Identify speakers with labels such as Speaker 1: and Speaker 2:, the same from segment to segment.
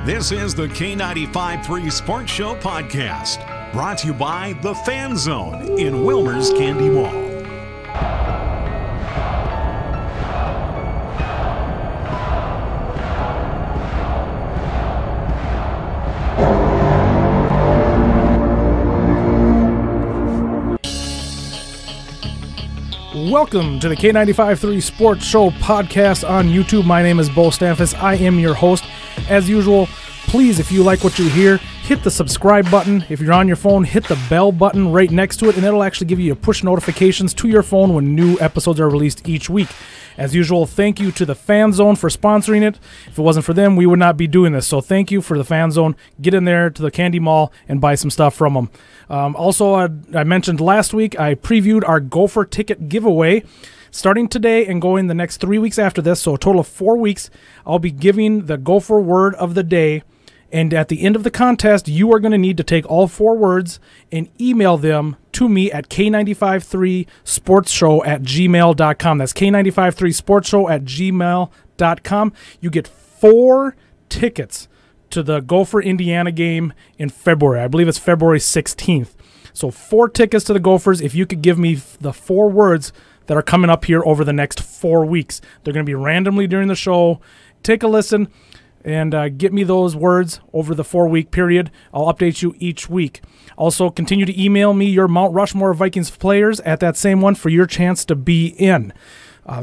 Speaker 1: This is the K95.3 Sports Show podcast, brought to you by the Fan Zone in Wilmer's Candy Mall.
Speaker 2: Welcome to the K95.3 Sports Show podcast on YouTube. My name is Beau. I am your host. As usual, please, if you like what you hear, hit the subscribe button. If you're on your phone, hit the bell button right next to it, and it'll actually give you push notifications to your phone when new episodes are released each week. As usual, thank you to the Fan Zone for sponsoring it. If it wasn't for them, we would not be doing this. So thank you for the Fan Zone. Get in there to the Candy Mall and buy some stuff from them. Also, I mentioned last week, I previewed our Gopher ticket giveaway. Starting today and going the next 3 weeks after this, so a total of 4 weeks, I'll be giving the Gopher word of the day. And at the end of the contest, you are going to need to take all 4 words and email them to me at K953sportsshow@gmail.com. That's K953sportsshow@gmail.com. You get 4 tickets to the Gopher Indiana game in February. I believe it's February 16th. So 4 tickets to the Gophers if you could give me the 4 words that are coming up here over the next 4 weeks. They're going to be randomly during the show. Take a listen and get me those words over the 4-week period. I'll update you each week. Also, continue to email me your Mount Rushmore Vikings players at that same one for your chance to be in.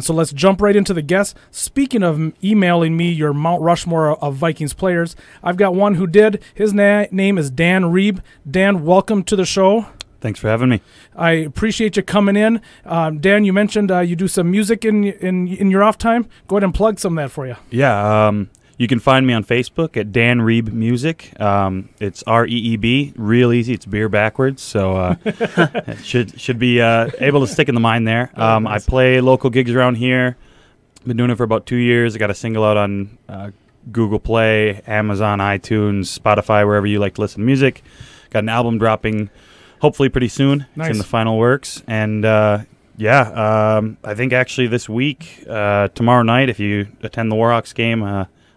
Speaker 2: So let's jump right into the guests. Speaking of emailing me your Mount Rushmore of Vikings players, I've got one who did. His name is Dan Reeb. Dan, welcome to the show.
Speaker 3: Thanks for having me.
Speaker 2: I appreciate you coming in. Dan, you mentioned you do some music in your off time. Go ahead and plug some of that for you.
Speaker 3: Yeah, you can find me on Facebook at Dan Reeb Music. It's R-E-E-B, real easy. It's beer backwards, so it should be able to stick in the mind there. Nice. I play local gigs around here. Been doing it for about 2 years. I got a single out on Google Play, Amazon, iTunes, Spotify, wherever you like to listen to music. Got an album dropping hopefully pretty soon. Nice. It's in the final works. And, I think actually this week, tomorrow night, if you attend the Warhawks game,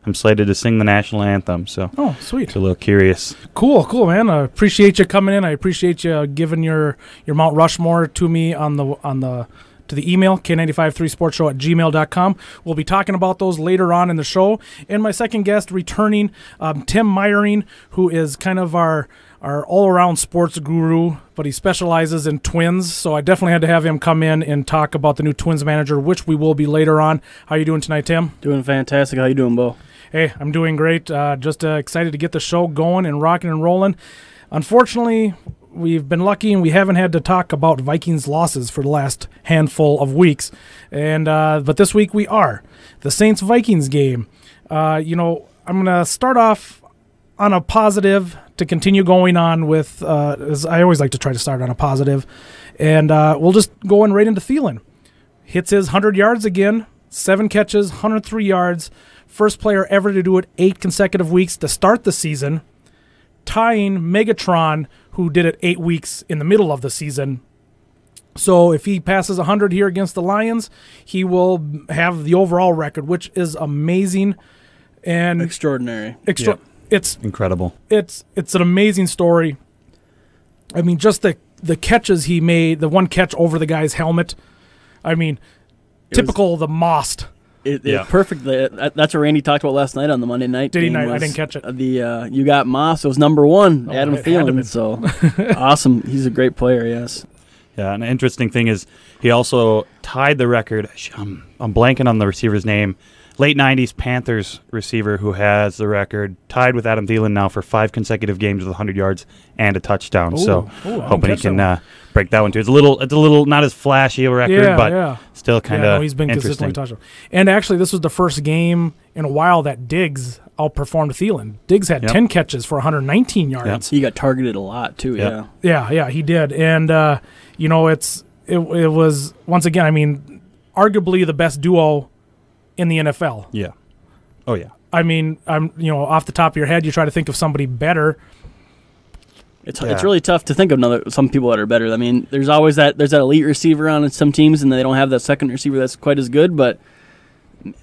Speaker 3: I'm slated to sing the national anthem. So,
Speaker 2: oh, sweet.
Speaker 3: It's a little curious.
Speaker 2: Cool, man. I appreciate you coming in. I appreciate you giving your Mount Rushmore to me to the email, K953sportsshow@gmail.com. We'll be talking about those later on in the show. And my second guest returning, Tim Meyering, who is kind of our all-around sports guru, but he specializes in Twins, so I definitely had to have him come in and talk about the new Twins manager, which we will be later on. How you doing tonight, Tim?
Speaker 4: Doing fantastic. How you doing, Beau?
Speaker 2: Hey, I'm doing great. Just excited to get the show going and rocking and rolling. Unfortunately, we've been lucky and we haven't had to talk about Vikings losses for the last handful of weeks, and but this week we are. The Saints-Vikings game. I'm going to start off on a positive to continue going on with, as I always like to try to start on a positive, and we'll just go in right into Thielen. Hits his 100 yards again, 7 catches, 103 yards, first player ever to do it 8 consecutive weeks to start the season, tying Megatron, who did it 8 weeks in the middle of the season. So if he passes 100 here against the Lions, he will have the overall record, which is amazing and
Speaker 4: extraordinary.
Speaker 2: It's
Speaker 3: incredible.
Speaker 2: It's an amazing story. I mean, just the catches he made, the one catch over the guy's helmet. I mean, typical of the Most.
Speaker 4: Perfect. That's what Randy talked about last night on the Monday night.
Speaker 2: Did he? I didn't catch it.
Speaker 4: You got Moss. It was number 1, Adam Thielen. So awesome. He's a great player. Yes.
Speaker 3: Yeah, and an interesting thing is he also tied the record. I'm blanking on the receiver's name. Late 90s Panthers receiver who has the record, tied with Adam Thielen now for 5 consecutive games with 100 yards and a touchdown. Hoping he can break that one too. It's a little not as flashy a record, but still kind of
Speaker 2: he's been
Speaker 3: interesting.
Speaker 2: Consistently touching. And actually, this was the first game in a while that Diggs outperformed Thielen. Diggs had 10 catches for 119 yards.
Speaker 4: Yep. He got targeted a lot too.
Speaker 3: Yep.
Speaker 4: Yeah,
Speaker 2: he did. And it was once again. I mean, arguably the best duo in the NFL.
Speaker 3: Yeah. Oh yeah.
Speaker 2: I mean, off the top of your head, you try to think of somebody better.
Speaker 4: It's really tough to think of some people that are better. I mean, there's always that elite receiver on some teams, and they don't have that second receiver that's quite as good. But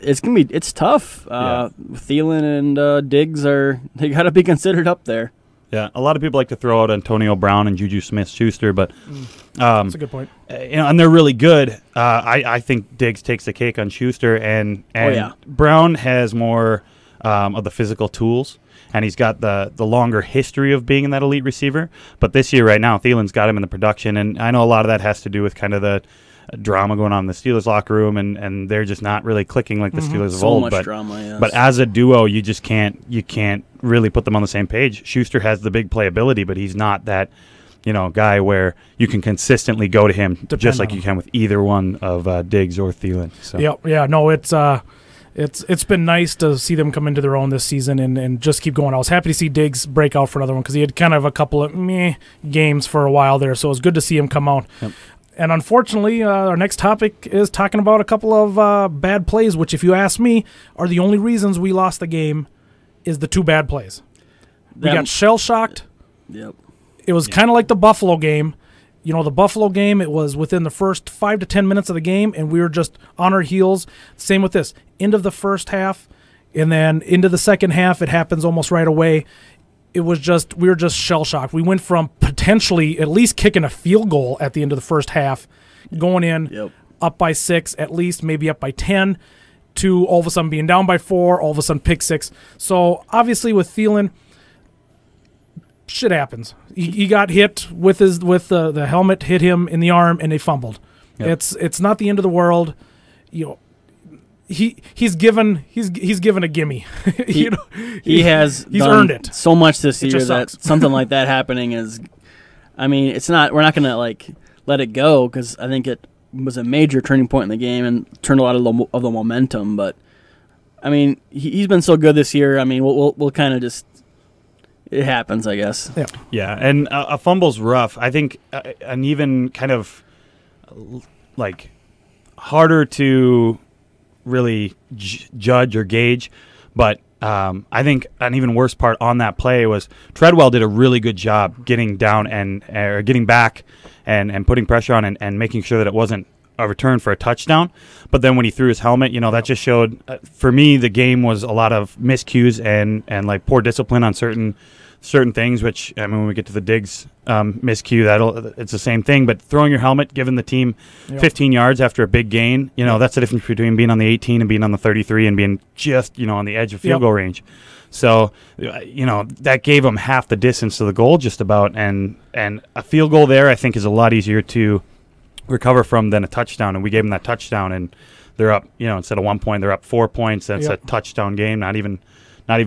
Speaker 4: It's tough. Thielen and Diggs they got to be considered up there.
Speaker 3: Yeah, a lot of people like to throw out Antonio Brown and Juju Smith-Schuster, but
Speaker 2: that's a good point.
Speaker 3: And they're really good. I think Diggs takes the cake on Schuster, and Brown has more of the physical tools, and he's got the longer history of being in that elite receiver. But this year, right now, Thielen's got him in the production, and I know a lot of that has to do with kind of the drama going on in the Steelers locker room, and they're just not really clicking like the Steelers of old.
Speaker 4: So much drama, yes.
Speaker 3: But as a duo, you can't really put them on the same page. Schuster has the big playability, but he's not that guy where you can consistently go to him just like you can with either one of Diggs or Thielen. So.
Speaker 2: No, it's been nice to see them come into their own this season and just keep going. I was happy to see Diggs break out for another one because he had kind of a couple of meh games for a while there, so it was good to see him come out. Yep. And unfortunately, our next topic is talking about a couple of bad plays, which, if you ask me, are the only reasons we lost the game is the two bad plays. We got shell-shocked.
Speaker 4: Yep.
Speaker 2: It was kind of like the Buffalo game. The Buffalo game, it was within the first 5 to 10 minutes of the game, and we were just on our heels. Same with this. End of the first half, and then into the second half, it happens almost right away. We were just shell-shocked. We went from potentially at least kicking a field goal at the end of the first half, going in up by 6, at least maybe up by 10, to all of a sudden being down by 4, all of a sudden pick 6. So obviously with Thielen, shit happens. He got hit with the helmet, hit him in the arm, and they fumbled. Yep. It's not the end of the world. He's given a gimme.
Speaker 4: He's
Speaker 2: earned it
Speaker 4: so much this year that something like that happening is. I mean, we're not gonna let it go because I think it was a major turning point in the game and turned a lot of the momentum. But I mean, he's been so good this year. I mean, we'll kind of just. It happens, I guess.
Speaker 3: Yeah, and a fumble's rough. I think an even kind of harder to really judge or gauge, but I think an even worse part on that play was Treadwell did a really good job getting down and getting back and putting pressure on and making sure that it wasn't a return for a touchdown. But then when he threw his helmet, that just showed for me the game was a lot of miscues and poor discipline on certain things, which I mean when we get to the Diggs miscue, it's the same thing. But throwing your helmet, giving the team 15 yards after a big gain, that's the difference between being on the 18 and being on the 33 and being just on the edge of field goal range. So that gave them half the distance to the goal just about, and a field goal there I think is a lot easier to recover from than a touchdown, and we gave them that touchdown and they're up, instead of 1 point they're up 4 points. That's a touchdown game, not even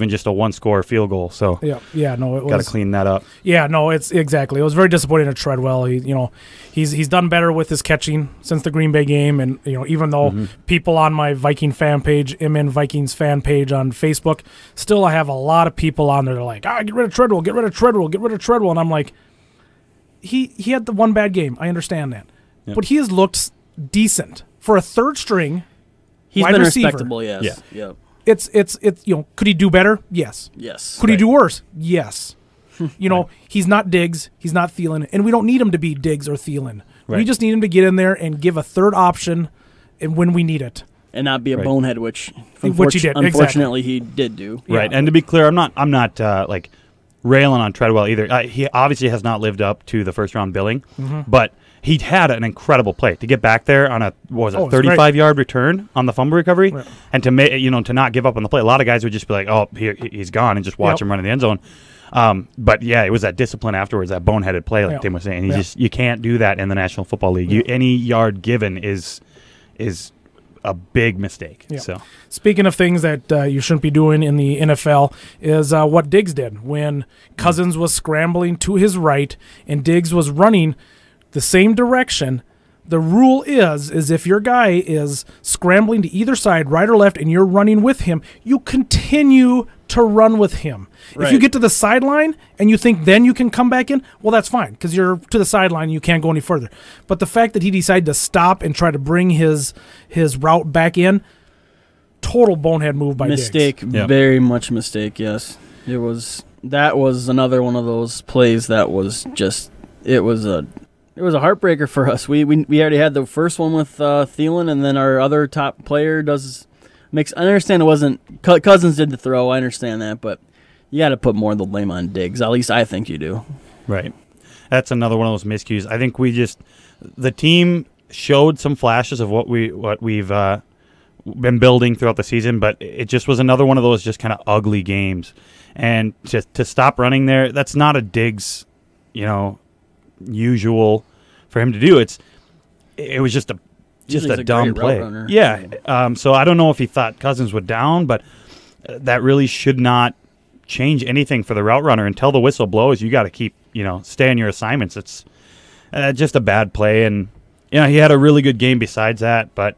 Speaker 3: just a one-score field goal. So
Speaker 2: it was
Speaker 3: got to clean that up.
Speaker 2: Yeah, no, it's exactly. It was very disappointing to Treadwell. He's done better with his catching since the Green Bay game, and even though people on my Viking fan page, MN Vikings fan page on Facebook, still I have a lot of people on there. They're like, get rid of Treadwell, get rid of Treadwell, get rid of Treadwell, and I'm like, he had the one bad game. I understand that, but he has looked decent for a third string.
Speaker 4: He's
Speaker 2: wide
Speaker 4: been
Speaker 2: receiver.
Speaker 4: respectable. Yes.
Speaker 2: Yeah. Yep. It's could he do better? Yes. Could he do worse? Yes. He's not Diggs, he's not Thielen, and we don't need him to be Diggs or Thielen. Right. We just need him to get in there and give a third option when we need it.
Speaker 4: And not be a bonehead, which he did. Unfortunately, he did do.
Speaker 3: Right. And to be clear, I'm not railing on Treadwell either. He obviously has not lived up to the first round billing, but he had an incredible play to get back there on a 35-yard return on the fumble recovery, and to not give up on the play. A lot of guys would just be like, "Oh, he's gone," and just watch him run in the end zone. But it was that discipline afterwards, that boneheaded play, like Tim was saying. You can't do that in the National Football League. Any yard given is a big mistake. Yeah. So,
Speaker 2: speaking of things that you shouldn't be doing in the NFL, is what Diggs did when Cousins was scrambling to his right and Diggs was running the same direction. The rule is if your guy is scrambling to either side, right or left, and you're running with him, you continue to run with him. Right. If you get to the sideline and you think then you can come back in, well, that's fine because you're to the sideline and you can't go any further. But the fact that he decided to stop and try to bring his route back in, total bonehead move by
Speaker 4: mistake,
Speaker 2: Diggs.
Speaker 4: Very much mistake. Yes, that was another one of those plays that was just it was a heartbreaker for us. We already had the first one with Thielen, and then our other top player does I understand it wasn't Cousins did the throw. I understand that, but you got to put more of the blame on Diggs. At least I think you do.
Speaker 3: Right. That's another one of those miscues. I think the team showed some flashes of what we've been building throughout the season, but it just was another one of those just kind of ugly games. And to stop running there, that's not a Diggs, usual for him to do. It was just a dumb play. Yeah. So I don't know if he thought Cousins would down, but that really should not change anything for the route runner until the whistle blows. You got to keep, stay on your assignments. It's just a bad play, and he had a really good game besides that, but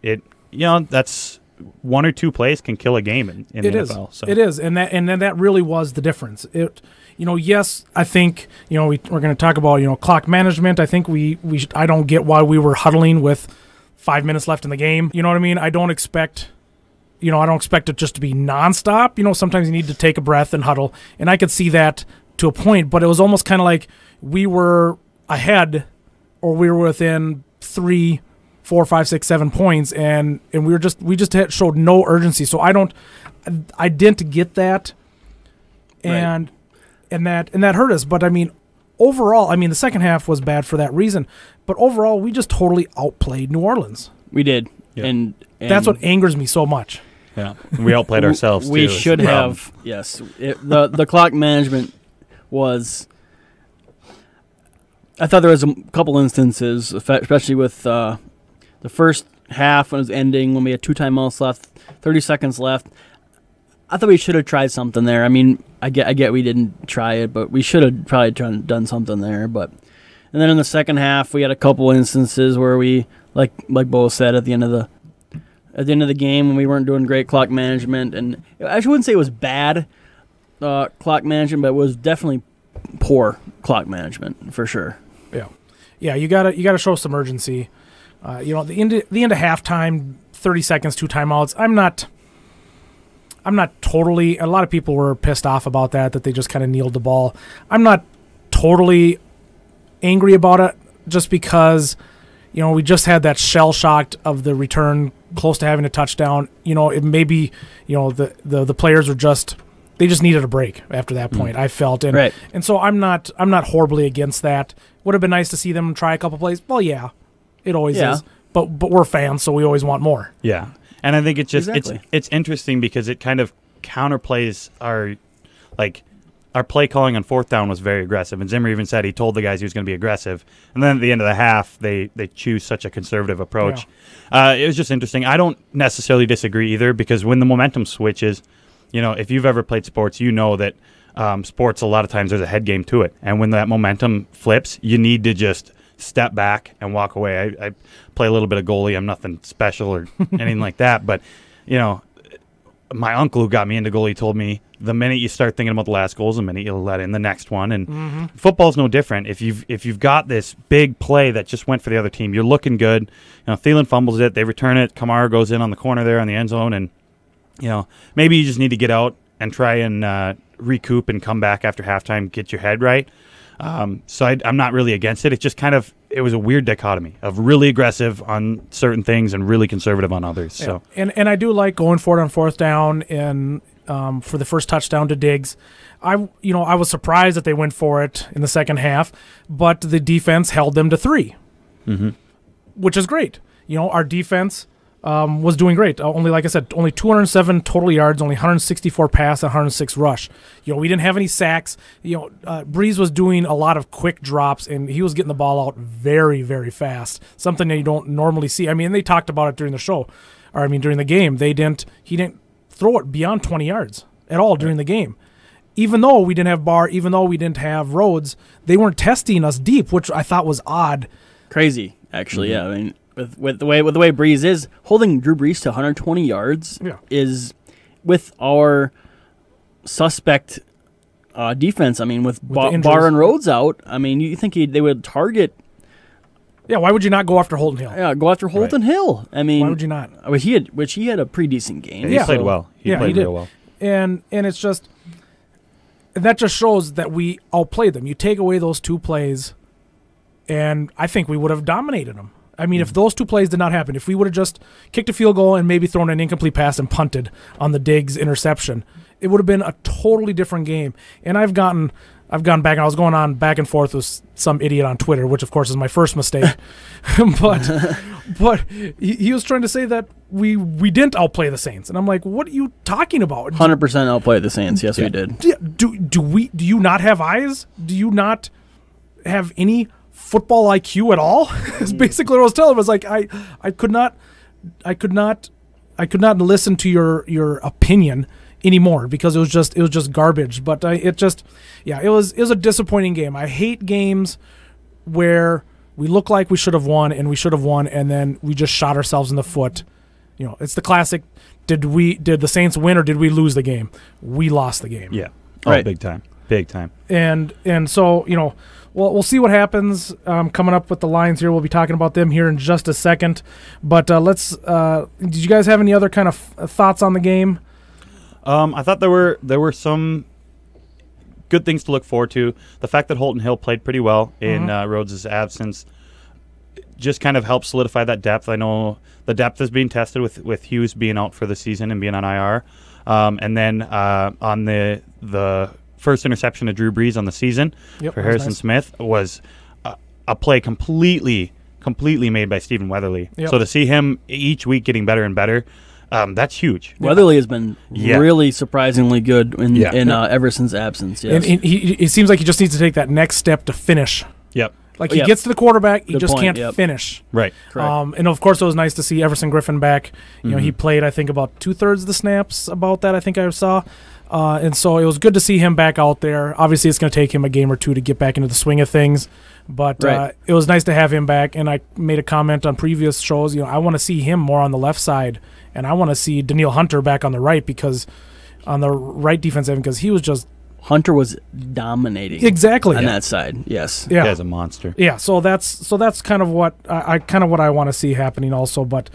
Speaker 3: that's one or two plays can kill a game in the NFL. So.
Speaker 2: It is, and that really was the difference. Yes, I think we're going to talk about clock management. I think I don't get why we were huddling with 5 minutes left in the game. You know what I mean? I don't expect it just to be nonstop. Sometimes you need to take a breath and huddle, and I could see that to a point. But it was almost kind of like we were ahead, or we were within 3, 4, 5, 6, 7 points, and we showed no urgency. So I didn't get that, and that hurt us. But I mean, overall, the second half was bad for that reason. But overall, we just totally outplayed New Orleans.
Speaker 4: We did,
Speaker 3: yeah.
Speaker 4: and
Speaker 2: that's what angers me so much.
Speaker 3: Yeah, we outplayed ourselves.
Speaker 4: We
Speaker 3: too,
Speaker 4: should have. Yes, the clock management was. I thought there was a couple instances, especially with the first half when it was ending, when we had 2 timeouts left, 30 seconds left. I thought we should have tried something there. I mean, I get we didn't try it, but we should have probably done something there. And then in the second half, we had a couple instances where we, like Beau said, at the end of the game, when we weren't doing great clock management, and I wouldn't say it was bad clock management, but it was definitely poor clock management for sure.
Speaker 2: Yeah. You gotta show some urgency. The end of halftime, 30 seconds, 2 timeouts. I'm not totally. A lot of people were pissed off about that they just kind of kneeled the ball. I'm not totally angry about it, just because we just had that shell shocked of the return, close to having a touchdown. It may be the players are just needed a break after that point. I felt, and so I'm not horribly against that. Would have been nice to see them try a couple plays. Well, yeah, it always is. But we're fans, so we always want more.
Speaker 3: Yeah, and I think it's just
Speaker 4: exactly.
Speaker 3: it's interesting because it kind of counterplays our play calling on fourth down was very aggressive, and Zimmer even said he told the guys he was going to be aggressive. And then at the end of the half, they choose such a conservative approach. Yeah. It was just interesting. I don't necessarily disagree either, because when the momentum switches, if you've ever played sports, you know that sports, a lot of times there's a head game to it. And when that momentum flips, you need to just step back and walk away. I play a little bit of goalie. I'm nothing special or anything like that. But, my uncle who got me into goalie told me the minute you start thinking about the last goal is the minute you'll let in the next one. And football's no different. If you've got this big play that just went for the other team, you're looking good. Thielen fumbles it. They return it. Kamara goes in on the corner there on the end zone. And, maybe you just need to get out and try and recoup and come back after halftime, get your head right. So I'm not really against it. It's just it was a weird dichotomy of really aggressive on certain things and really conservative on others.
Speaker 2: Yeah.
Speaker 3: So
Speaker 2: and I do like going for it on fourth down and for the first touchdown to Diggs. I was surprised that they went for it in the second half, but the defense held them to 3, which is great. Our defense was doing great. Only, like I said, only 207 total yards, only 164 pass, and 106 rush. We didn't have any sacks. Breeze was doing a lot of quick drops, and he was getting the ball out very, very fast, something that you don't normally see. They talked about it during the show, during the game. He didn't throw it beyond 20 yards at all during the game. Even though we didn't have Barr, even though we didn't have Rhodes, they weren't testing us deep, which I thought was odd.
Speaker 4: Crazy, actually. Yeah, With the way Breeze is holding Drew Brees to 120 yards is with our suspect defense. With Barr and Rhodes out, you think they would target?
Speaker 2: Yeah, why would you not go after Holton Hill?
Speaker 4: Yeah, go after Holton Hill. Why
Speaker 2: would you not?
Speaker 4: He had a pretty decent game.
Speaker 3: He played well. He played real well.
Speaker 2: And it's just that just shows that we outplayed them. You take away those 2 plays, and I think we would have dominated them. I mean, if those two plays did not happen, if we would have just kicked a field goal and maybe thrown an incomplete pass and punted on the Diggs interception, it would have been a totally different game. And I've gone back, and I was going on back and forth with some idiot on Twitter, which of course is my first mistake. but he was trying to say that we didn't outplay the Saints, and I'm like, what are you talking about?
Speaker 4: 100% outplayed the Saints. Yes, we did.
Speaker 2: Do you not have eyes? Do you not have any football IQ at all? It's basically what I was telling him. I was like, I could not listen to your opinion anymore because it was just garbage. But it was a disappointing game. I hate games where we look like we should have won and then we just shot ourselves in the foot. You know, it's the classic. Did the Saints win or did we lose the game? We lost the game.
Speaker 3: Yeah,
Speaker 4: right.
Speaker 3: Big time.
Speaker 2: And so, you know, we'll see what happens coming up with the Lions here. We'll be talking about them here in just a second. But let's. Did you guys have any other kind of thoughts on the game?
Speaker 3: I thought there were some good things to look forward to. The fact that Holton Hill played pretty well in Rhodes' absence just kind of helped solidify that depth. I know the depth is being tested with Hughes being out for the season and being on IR. And then on the first interception of Drew Brees on the season for Harrison Smith was a play completely made by Stephen Weatherly. Yep. So to see him each week getting better and better, that's huge.
Speaker 4: Weatherly has been really surprisingly good in Everson's absence. Yes.
Speaker 2: And it seems like he just needs to take that next step to finish.
Speaker 3: Yep.
Speaker 2: Like he gets to the quarterback, he just can't finish.
Speaker 3: Right.
Speaker 2: Correct. And of course, it was nice to see Everson Griffin back. You know, he played, I think, about 2/3 of the snaps. About that, I think I saw. And so it was good to see him back out there. Obviously, it's going to take him a game or two to get back into the swing of things. But it was nice to have him back. And I made a comment on previous shows. You know, I want to see him more on the left side, and I want to see Daniil Hunter back on the right on the right defensive end because he was just.
Speaker 4: Hunter was dominating on that side. Yes,
Speaker 3: yeah, as a monster.
Speaker 2: Yeah, so that's kind of what I want to see happening also. But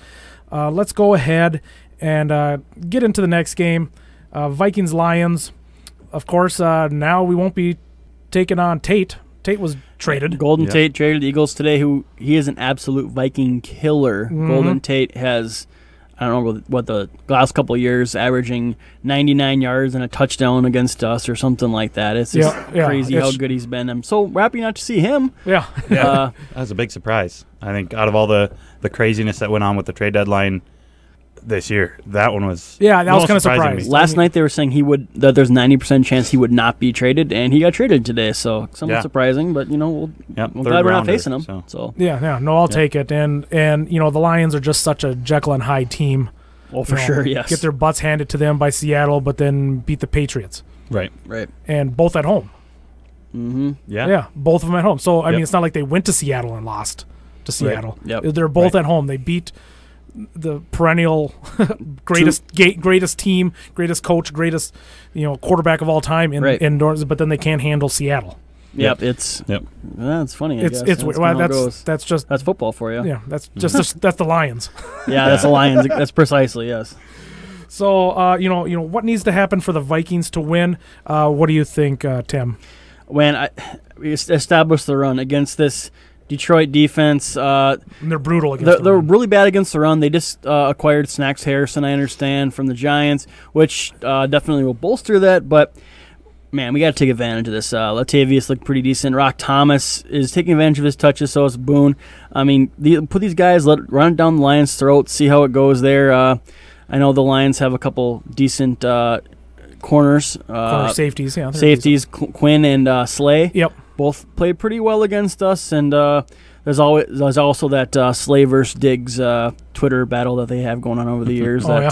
Speaker 2: let's go ahead and get into the next game. Vikings Lions. Of course, now we won't be taking on Tate. Tate was traded.
Speaker 4: Golden Tate traded the Eagles today. He is an absolute Viking killer. Golden Tate has. I don't know what the last couple of years, averaging 99 yards and a touchdown against us or something like that. It's just crazy how good he's been. I'm so happy not to see him.
Speaker 2: Yeah.
Speaker 3: That was a big surprise. I think out of all the craziness that went on with the trade deadline this year, that one was
Speaker 2: that was kind of surprising.
Speaker 4: Last night they were saying that there's 90% chance he would not be traded, and he got traded today. So somewhat surprising, but you know, we're glad we're not facing him. So
Speaker 2: I'll take it. And you know, the Lions are just such a Jekyll and Hyde team.
Speaker 4: Well, for sure, yes.
Speaker 2: Get their butts handed to them by Seattle, but then beat the Patriots.
Speaker 3: Right.
Speaker 2: And both at home.
Speaker 4: Mm-hmm.
Speaker 2: Yeah, both of them at home. So I mean, it's not like they went to Seattle and lost to Seattle.
Speaker 4: Yep.
Speaker 2: They're both at home. They beat the perennial greatest team, greatest coach, greatest quarterback of all time indoors, but then they can't handle Seattle.
Speaker 4: Yep, it's funny.
Speaker 2: That's
Speaker 4: football for you.
Speaker 2: Yeah, that's that's the Lions.
Speaker 4: Yeah, that's the Lions. That's precisely yes.
Speaker 2: So what needs to happen for the Vikings to win? What do you think, Tim?
Speaker 4: When we established the run against this Detroit defense,
Speaker 2: they're brutal against
Speaker 4: they're really bad against the run. They just acquired Snacks Harrison, I understand, from the Giants, which definitely will bolster that. But, man, we got to take advantage of this. Latavius looked pretty decent. Rock Thomas is taking advantage of his touches, so is Boone. I mean, put these guys, run it down the Lions' throat, see how it goes there. I know the Lions have a couple decent corners.
Speaker 2: Corner safeties, yeah.
Speaker 4: Safeties, Quinn and Slay.
Speaker 2: Yep.
Speaker 4: Both played pretty well against us, and there's also that Slay versus Diggs Twitter battle that they have going on over the years. I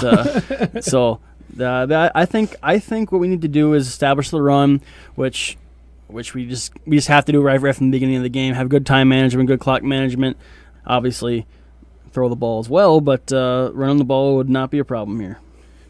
Speaker 4: think what we need to do is establish the run, which we just have to do right from the beginning of the game. Have good time management, good clock management. Obviously, throw the ball as well, but running the ball would not be a problem here.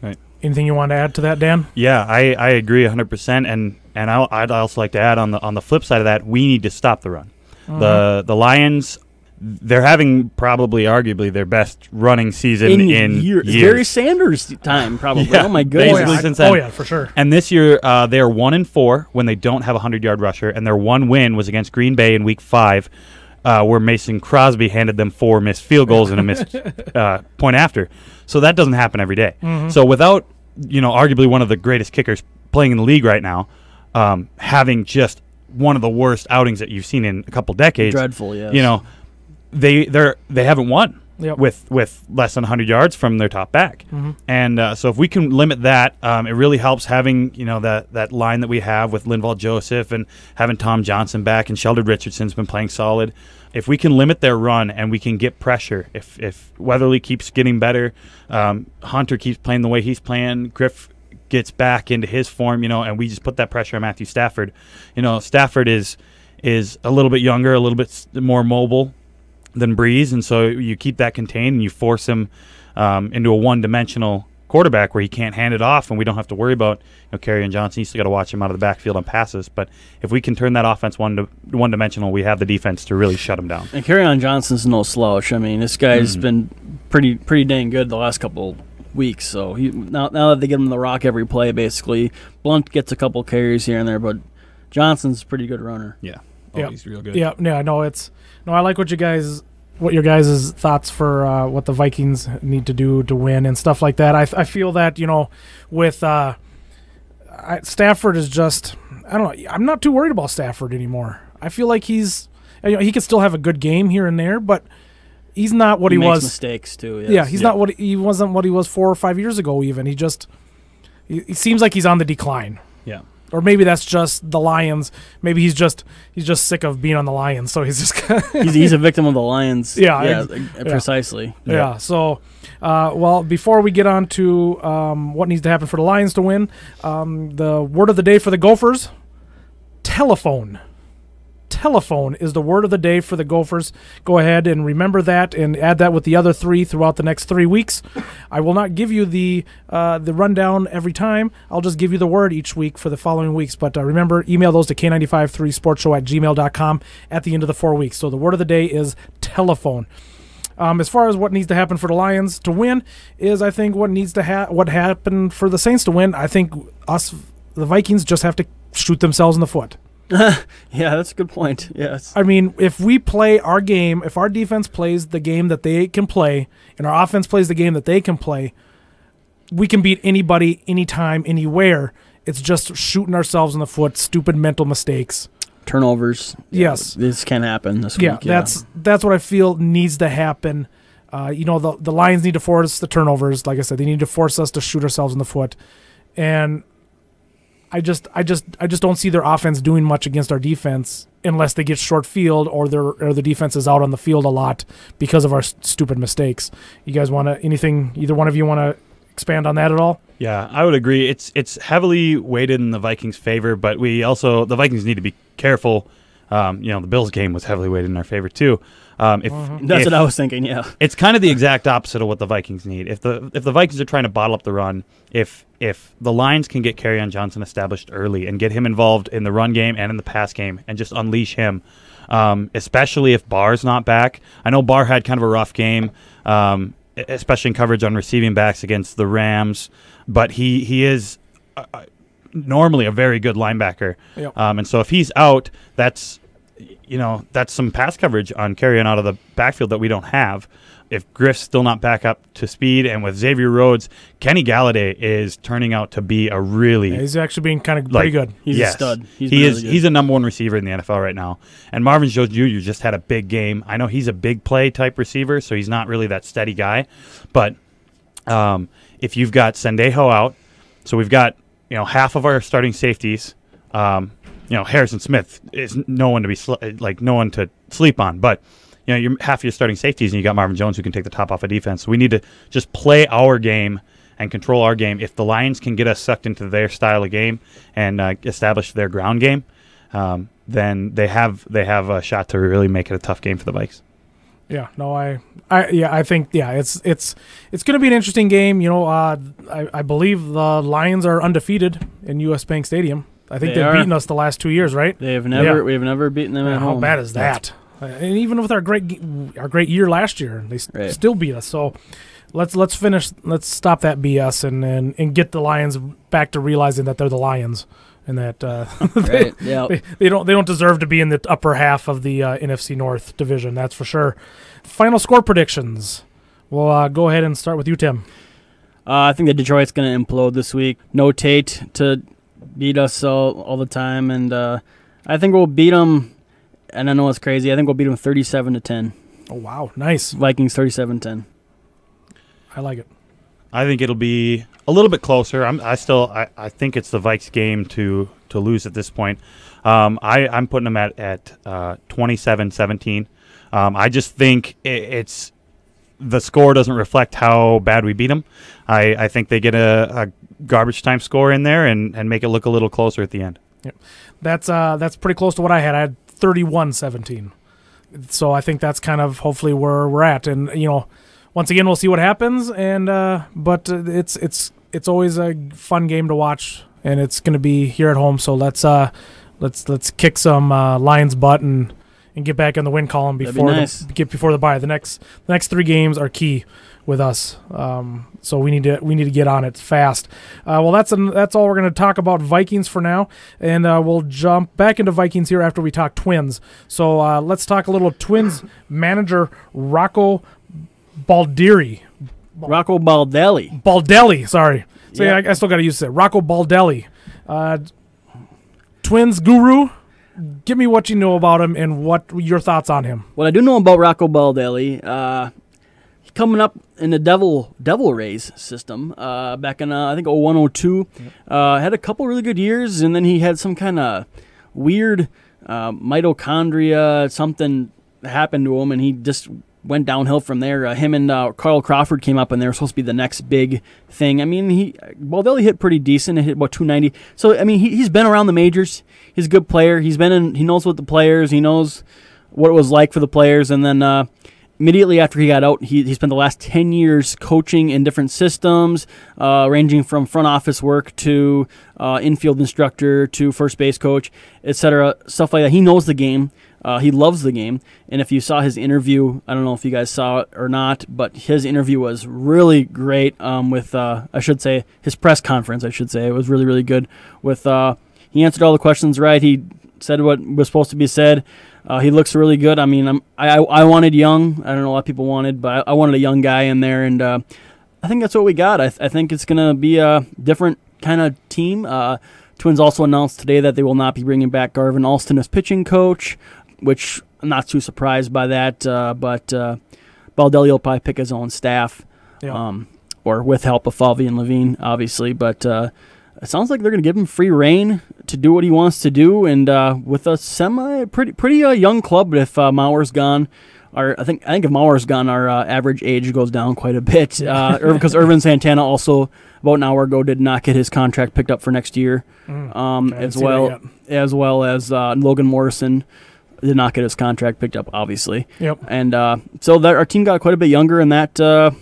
Speaker 3: Right.
Speaker 2: Anything you want to add to that, Dan?
Speaker 3: Yeah, I agree 100%, and I'd also like to add on the flip side of that, we need to stop the run. The Lions, they're having arguably their best running season in years.
Speaker 4: Gary Sanders' time, probably.
Speaker 3: Yeah,
Speaker 4: oh my goodness!
Speaker 3: Basically since then.
Speaker 2: Oh yeah, for sure.
Speaker 3: And this year they are 1-4 when they don't have a 100-yard rusher, and their one win was against Green Bay in Week 5. where Mason Crosby handed them 4 missed field goals and a missed point after. So that doesn't happen every day. So without, arguably one of the greatest kickers playing in the league right now, having just one of the worst outings that you've seen in a couple decades.
Speaker 4: Dreadful, yes.
Speaker 3: They haven't won
Speaker 2: Yep.
Speaker 3: with less than 100 yards from their top back. And so if we can limit that, it really helps having that line that we have with Linval Joseph and having Tom Johnson back, and Sheldon Richardson's been playing solid. If we can limit their run and we can get pressure, if Weatherly keeps getting better, Hunter keeps playing the way he's playing, Griff gets back into his form, and we just put that pressure on Matthew Stafford. Stafford is a little bit younger, a little bit more mobile than Breeze, and so you keep that contained and you force him into a one-dimensional quarterback where he can't hand it off, and we don't have to worry about Kerryon Johnson. You still got to watch him out of the backfield on passes, but if we can turn that offense one-dimensional, we have the defense to really shut him down.
Speaker 4: And Kerryon Johnson's no slouch. I mean, this guy's been pretty dang good the last couple weeks. So now that they give him the rock every play, basically, Blunt gets a couple carries here and there, but Johnson's a pretty good runner.
Speaker 3: Yeah.
Speaker 2: He's
Speaker 3: real good.
Speaker 2: Yeah. I like what your guys' thoughts for what the Vikings need to do to win and stuff like that. I feel that with Stafford is just, I don't know. I'm not too worried about Stafford anymore. I feel like he could still have a good game here and there, but he's not what he was.
Speaker 4: Makes mistakes too. Yes.
Speaker 2: Yeah, he's not what he wasn't what he was 4 or 5 years ago. Even he seems like he's on the decline.
Speaker 3: Yeah.
Speaker 2: Or maybe that's just the Lions. Maybe he's just sick of being on the Lions, so he's just
Speaker 4: he's a victim of the Lions.
Speaker 2: Yeah,
Speaker 4: precisely.
Speaker 2: Yeah. So, before we get on to what needs to happen for the Lions to win, the word of the day for the Gophers: telephone. Telephone is the word of the day for the Gophers. Go ahead and remember that and add that with the other 3 throughout the next 3 weeks. I will not give you the rundown every time. I'll just give you the word each week for the following weeks. But remember, email those to K953sportshow@gmail.com at the end of the 4 weeks. So the word of the day is telephone. As far as what needs to happen for the Lions to win is, I think, what happened for the Saints to win. I think the Vikings, just have to shoot themselves in the foot.
Speaker 4: Yeah, that's a good point. Yes.
Speaker 2: I mean, if we play our game, if our defense plays the game that they can play, and our offense plays the game that they can play, we can beat anybody, anytime, anywhere. It's just shooting ourselves in the foot, stupid mental mistakes.
Speaker 4: Turnovers.
Speaker 2: Yes.
Speaker 4: This can happen this week.
Speaker 2: Yeah, that's what I feel needs to happen. The Lions need to force the turnovers. Like I said, they need to force us to shoot ourselves in the foot. And I just don't see their offense doing much against our defense unless they get short field or the defense is out on the field a lot because of our stupid mistakes. You guys either one of you want to expand on that at all?
Speaker 3: Yeah, I would agree. It's heavily weighted in the Vikings' favor, but the Vikings need to be careful. The Bills game was heavily weighted in our favor too.
Speaker 4: That's what I was thinking. Yeah,
Speaker 3: it's kind of the exact opposite of what the Vikings need. If the Vikings are trying to bottle up the run, if the Lions can get Kerryon Johnson established early and get him involved in the run game and in the pass game and just unleash him, especially if Barr's not back. I know Barr had kind of a rough game, especially in coverage on receiving backs against the Rams, but he is normally a very good linebacker.
Speaker 2: Yep.
Speaker 3: And so if he's out, that's some pass coverage on Kerryon out of the backfield that we don't have. If Griff's still not back up to speed, and with Xavier Rhodes, Kenny Galladay is turning out to be a really...
Speaker 2: Yeah, he's actually being kind of pretty good.
Speaker 4: He's a stud.
Speaker 3: He's a number 1 receiver in the NFL right now. And Marvin Jones Jr. just had a big game. I know he's a big play type receiver, so he's not really that steady guy. But if you've got Sendejo out, so we've got half of our starting safeties. Harrison Smith is no one to sleep on, but you're half of your starting safeties, and you got Marvin Jones who can take the top off of defense. So we need to just play our game and control our game. If the Lions can get us sucked into their style of game and establish their ground game, then they have a shot to really make it a tough game for the Vikes.
Speaker 2: Yeah, no, I think it's going to be an interesting game. I believe the Lions are undefeated in U.S. Bank Stadium. I think they've beaten us the last 2 years, right?
Speaker 4: We have never beaten them at home.
Speaker 2: How bad is that? And even with our great year last year, they still beat us. So let's stop that BS and get the Lions back to realizing that they're the Lions and that
Speaker 4: Right. Yeah.
Speaker 2: they don't deserve to be in the upper half of the NFC North division. That's for sure. Final score predictions. We'll go ahead and start with you, Tim.
Speaker 4: I think that Detroit's going to implode this week. No Tate to beat us all the time, and I think we'll beat them. And I know it's crazy. I think we'll beat them 37-10.
Speaker 2: Oh wow, nice.
Speaker 4: Vikings 37-10.
Speaker 2: I like it.
Speaker 3: I think it'll be a little bit closer. I think it's the Vikes game to lose at this point. I'm putting them at 27-17. I just think it's the score doesn't reflect how bad we beat them. I think they get a garbage time score in there and make it look a little closer at the end.
Speaker 2: Yep. That's pretty close to what I had. I had 31-17. So I think that's kind of hopefully where we're at. And once again, we'll see what happens. And but it's always a fun game to watch, and it's going to be here at home. So let's kick some Lions' butt and get back in the win column before before the bye. The next 3 games are key with us. So we need to get on it fast. Well, that's all we're going to talk about Vikings for now, and we'll jump back into Vikings here after we talk Twins. So let's talk a little Twins manager Rocco Baldelli.
Speaker 4: Rocco Baldelli.
Speaker 2: Baldelli, sorry. So
Speaker 4: Yeah.
Speaker 2: I still got to use it. Rocco Baldelli. Twins guru. Give me what you know about him and what your thoughts on him.
Speaker 4: What I do know about Rocco Baldelli, coming up in the Devil Rays system back in I think 01-02, had a couple really good years, and then he had some kind of weird mitochondria, something happened to him, and he just went downhill from there. Him and Carl Crawford came up, and they were supposed to be the next big thing. I mean, Baldelli hit pretty decent. He hit about 290. So I mean, he's been around the majors. He's a good player. He knows what the players. He knows what it was like for the players. And then immediately after he got out, he spent the last 10 years coaching in different systems, ranging from front office work to infield instructor to first base coach, etc. Stuff like that. He knows the game. He loves the game. And if you saw his interview, I don't know if you guys saw it or not, but his interview was really great with, I should say, his press conference, I should say. It was really, really good. He answered all the questions right. He said what was supposed to be said. He looks really good. I mean, I wanted young. I don't know what people wanted, but I wanted a young guy in there, and I think that's what we got. I think it's going to be a different kind of team. Twins also announced today that they will not be bringing back Garvin Alston as pitching coach, which I'm not too surprised by that, but Baldelli will probably pick his own staff, or with help of Falvey and Levine, obviously, but it sounds like they're going to give him free reign to do what he wants to do, and with a pretty young club. But if Mauer's gone, I think if Mauer's gone, our average age goes down quite a bit. Because Irvin Santana also about an hour ago did not get his contract picked up for next year, as well as Logan Morrison did not get his contract picked up, obviously.
Speaker 2: Yep.
Speaker 4: And so our team got quite a bit younger, and that.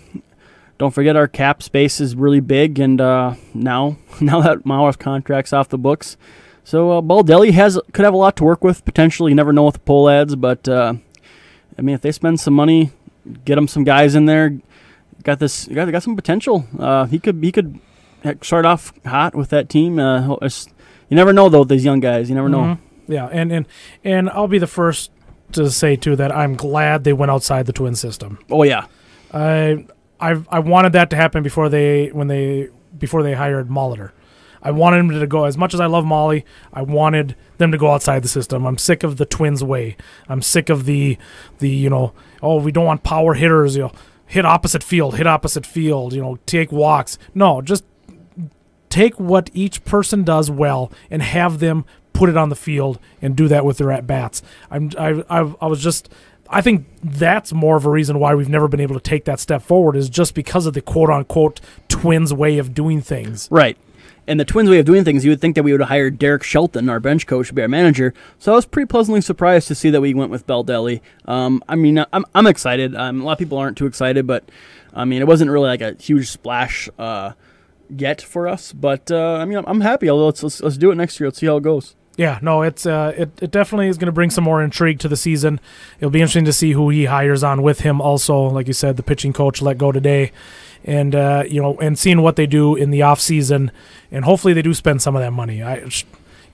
Speaker 4: Don't forget our cap space is really big, and now that Mauer's contract's off the books, so Baldelli could have a lot to work with potentially. You never know with the poll ads, but I mean, if they spend some money, get him some guys in there, got some potential. He could start off hot with that team. You never know though with these young guys. You never know.
Speaker 2: Yeah, and I'll be the first to say too that I'm glad they went outside the Twin system.
Speaker 4: Oh yeah,
Speaker 2: I wanted that to happen before they hired Molitor. I wanted him to go, as much as I love Molly, I wanted them to go outside the system. I'm sick of the Twins way. I'm sick of the we don't want power hitters, hit opposite field, take walks. No, just take what each person does well and have them put it on the field and do that with their at-bats. I think that's more of a reason why we've never been able to take that step forward, is just because of the quote-unquote Twins way of doing things.
Speaker 4: Right. And the Twins way of doing things, you would think that we would have hired Derek Shelton, our bench coach, to be our manager. So I was pretty pleasantly surprised to see that we went with Baldelli. I mean, I'm excited. A lot of people aren't too excited, but I mean, it wasn't really like a huge splash yet for us. But I mean, I'm happy. Although let's do it next year. Let's see how it goes.
Speaker 2: Yeah, no, it definitely is going to bring some more intrigue to the season. It'll be interesting to see who he hires on with him. Also, like you said, the pitching coach let go today, and and seeing what they do in the off season, and hopefully they do spend some of that money.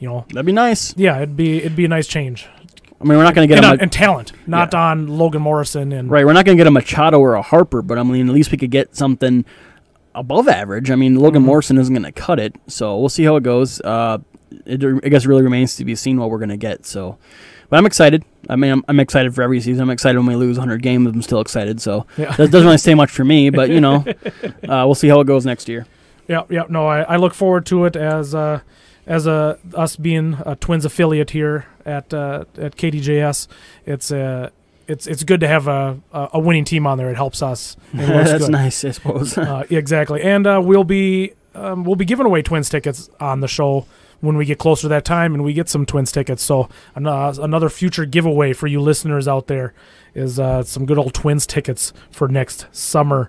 Speaker 4: That'd be nice.
Speaker 2: Yeah, it'd be a nice change.
Speaker 4: I mean, we're not going to get
Speaker 2: and talent, not on Logan Morrison and
Speaker 4: right. We're not going to get a Machado or a Harper, but I mean, at least we could get something above average. I mean, Logan Morrison isn't going to cut it, so we'll see how it goes. I guess it really remains to be seen what we're going to get. So, but I'm excited. I mean, I'm excited for every season. I'm excited when we lose 100 games. I'm still excited. So that doesn't really say much for me, but we'll see how it goes next year.
Speaker 2: Yeah. No, I look forward to it as us being a Twins affiliate here at KDJS. It's good to have a winning team on there. It helps us.
Speaker 4: That's good. Nice, I suppose.
Speaker 2: Exactly, and we'll be giving away Twins tickets on the show when we get closer to that time, and we get some Twins tickets. So another future giveaway for you listeners out there is some good old Twins tickets for next summer.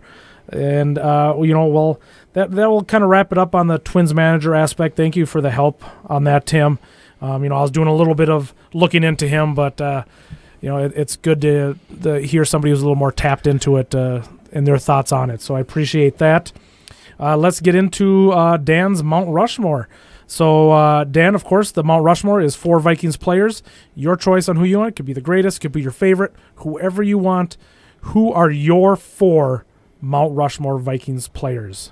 Speaker 2: And that will kind of wrap it up on the Twins manager aspect. Thank you for the help on that, Tim. I was doing a little bit of looking into him, but it's good to hear somebody who's a little more tapped into it and their thoughts on it. So I appreciate that. Let's get into Dan's Mount Rushmore. So, Dan, of course, the Mount Rushmore is 4 Vikings players. Your choice on who you want. It could be the greatest, could be your favorite, whoever you want. Who are your 4 Mount Rushmore Vikings players?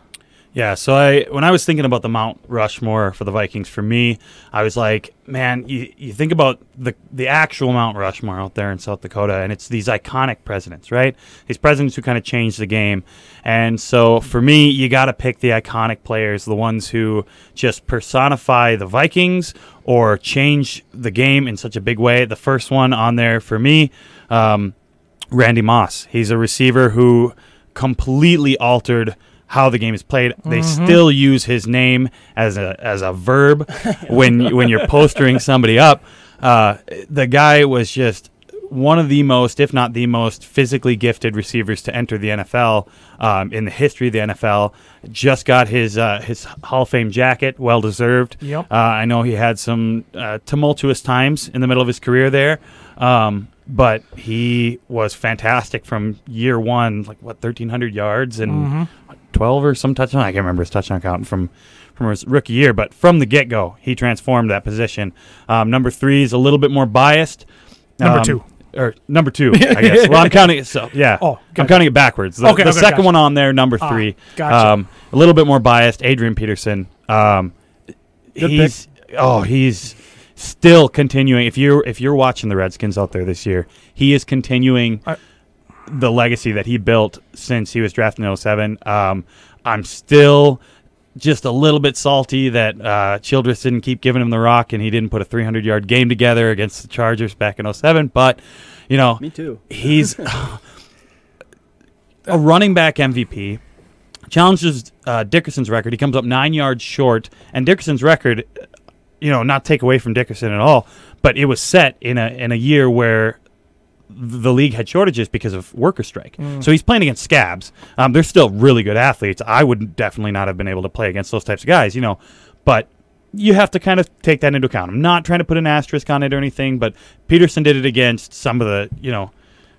Speaker 3: Yeah, so when I was thinking about the Mount Rushmore for the Vikings, for me, I was like, man, you think about the actual Mount Rushmore out there in South Dakota, and it's these iconic presidents, right? These presidents who kind of changed the game. And so for me, you got to pick the iconic players, the ones who just personify the Vikings or change the game in such a big way. The first one on there for me, Randy Moss. He's a receiver who completely altered how the game is played. They still use his name as a verb when you're postering somebody up. The guy was just one of the most, if not the most, physically gifted receivers to enter the NFL in the history of the NFL. Just got his Hall of Fame jacket, well deserved.
Speaker 2: Yep.
Speaker 3: I know he had some tumultuous times in the middle of his career there. But he was fantastic from year one, 1,300 yards and 12 or some touchdown. I can't remember his touchdown count from his rookie year, but from the get-go, he transformed that position. Number 3 is a little bit more biased.
Speaker 2: Number 2.
Speaker 3: Or number 2, I guess. Well, I'm counting it. So yeah, I'm counting it backwards. The second one on there, number 3.
Speaker 2: Gotcha.
Speaker 3: A little bit more biased. Adrian Peterson. He's still continuing. If you're watching the Redskins out there this year, he is continuing the legacy that he built since he was drafted in 2007. I'm still just a little bit salty that Childress didn't keep giving him the rock and he didn't put a 300-yard game together against the Chargers back in 2007. But,
Speaker 4: me too.
Speaker 3: He's a running back MVP. Challenges Dickerson's record. He comes up 9 yards short. And Dickerson's record, not take away from Dickerson at all, but it was set in a year where the league had shortages because of worker strike. So he's playing against scabs. They're still really good athletes. I would definitely not have been able to play against those types of guys, but you have to kind of take that into account. I'm not trying to put an asterisk on it or anything, but Peterson did it against some of the,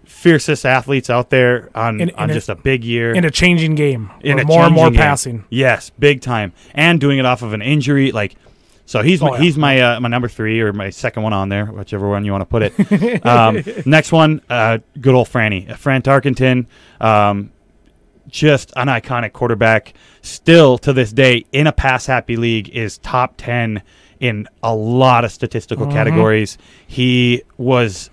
Speaker 3: fiercest athletes out there on just a big year.
Speaker 2: In a changing game. More and more passing.
Speaker 3: Yes, big time. And doing it off of an injury, so he's my number 3 or my second one on there, whichever one you want to put it. Next one, good old Franny. Fran Tarkenton, just an iconic quarterback. Still to this day in a pass-happy league is top 10 in a lot of statistical categories. He was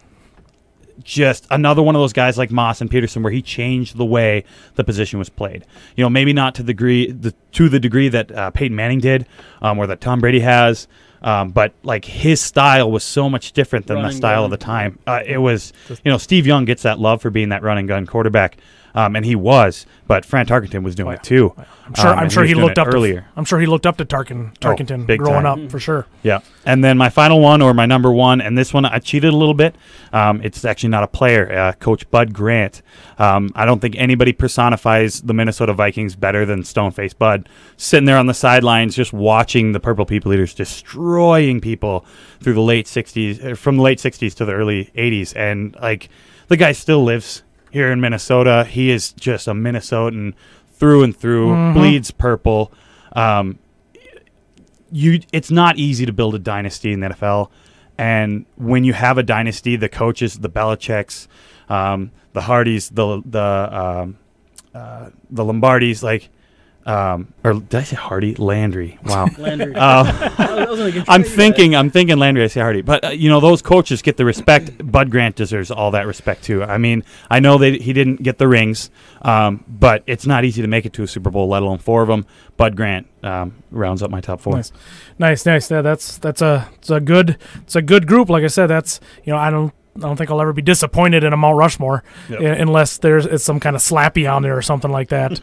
Speaker 3: just another one of those guys like Moss and Peterson where he changed the way the position was played. Maybe not to the degree that Peyton Manning did or that Tom Brady has, but his style was so much different than the style of the time. It was, Steve Young gets that love for being that run and gun quarterback. And he was, but Fran Tarkenton was doing it too.
Speaker 2: I'm sure he looked up
Speaker 3: earlier.
Speaker 2: I'm sure he looked up to Tarkenton growing up for sure.
Speaker 3: Yeah, and then my final one, or my number 1, and this one I cheated a little bit. It's actually not a player. Coach Bud Grant. I don't think anybody personifies the Minnesota Vikings better than Stone-Faced Bud. Sitting there on the sidelines, just watching the Purple People Eaters destroying people through the late '60s, from the late '60s to the early '80s, and the guy still lives here in Minnesota. He is just a Minnesotan through and through, bleeds purple. it's not easy to build a dynasty in the NFL. And when you have a dynasty, the coaches, the Belichicks, the Hardys, the Lombardis, like, or did I say Hardy? Landry. Wow.
Speaker 4: Landry.
Speaker 3: I'm thinking Landry. I say Hardy, but those coaches get the respect. Bud Grant deserves all that respect too. I mean, I know that he didn't get the rings, but it's not easy to make it to a Super Bowl, let alone 4 of them. Bud Grant rounds up my top 4.
Speaker 2: Nice. Yeah, that's a good group. Like I said, that's I don't think I'll ever be disappointed in a Mount Rushmore unless it's some kind of Slappy on there or something like that.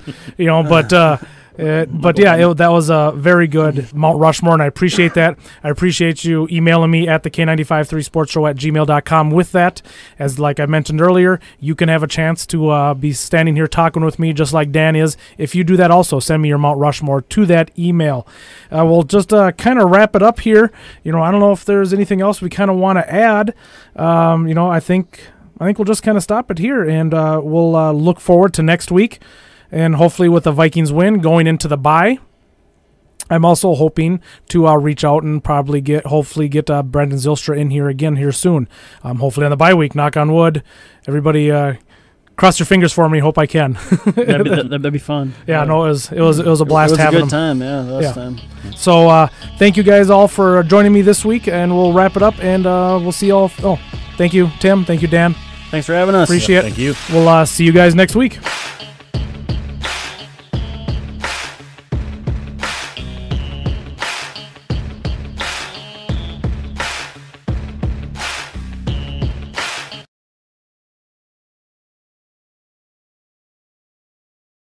Speaker 2: But yeah, that was a very good Mount Rushmore, and I appreciate that. I appreciate you emailing me at the K95.3sportshow@gmail.com with that. As like I mentioned earlier, you can have a chance to be standing here talking with me just like Dan is. If you do that also, send me your Mount Rushmore to that email. We'll just kind of wrap it up here. I don't know if there's anything else we kind of want to add. I think we'll just kind of stop it here, and we'll look forward to next week. And hopefully with the Vikings win going into the bye, I'm also hoping to reach out and probably get Brendan Zylstra in here again here soon. Hopefully on the bye week, knock on wood. Everybody cross your fingers for me. Hope I can.
Speaker 4: That'd be fun.
Speaker 2: Yeah, no, it was a blast having them.
Speaker 4: It was a good time, last time.
Speaker 2: So thank you guys all for joining me this week, and we'll wrap it up, and we'll see you all. Oh, thank you, Tim. Thank you, Dan.
Speaker 4: Thanks for having us.
Speaker 2: Appreciate it.
Speaker 3: Thank you.
Speaker 2: We'll see you guys next week.